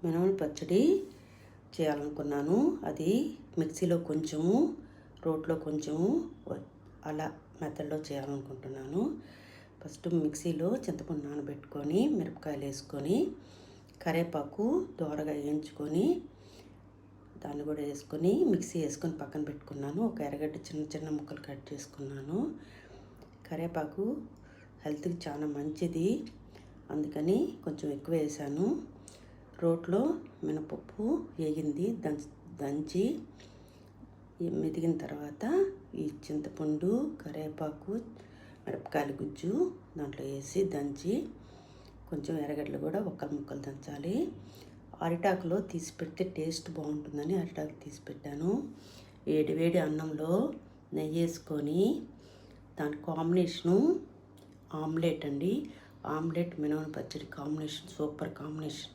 మినప పచ్చడి చేయాలనుకున్నాను. అది మిక్సీలో కొంచెము, రోట్లో కొంచెము అలా మెథడ్లో చేయాలనుకుంటున్నాను. ఫస్ట్ మిక్సీలో చింతపండు నానబెట్టుకొని, మిరపకాయలు వేసుకొని, కరివేపాకు దోరగా వేయించుకొని, దాన్ని కూడా వేసుకొని మిక్సీ వేసుకొని పక్కన పెట్టుకున్నాను. ఒక ఎర్రగడ్డ చిన్న చిన్న ముక్కలు కట్ చేసుకున్నాను. కరివేపాకు హెల్త్కి చాలా మంచిది, అందుకని కొంచెం ఎక్కువ వేసాను. రోట్లో మినపప్పు వేగింది, దంచి మెదిగిన తర్వాత ఈ చింతపండు, కరివేపాకు, మిరపకాయల గుజ్జు దాంట్లో వేసి దంచి, కొంచెం ఎర్రగడ్డలు కూడా ముక్కలు దంచాలి. అరిటాకులో తీసి పెడితే టేస్ట్ బాగుంటుందని అరిటాకు తీసి పెట్టాను. వేడి అన్నంలో నెయ్యి వేసుకొని, దాని కాంబినేషను ఆమ్లెట్ అండి. ఆమ్లెట్ మినప పచ్చడి కాంబినేషన్ సూపర్ కాంబినేషన్.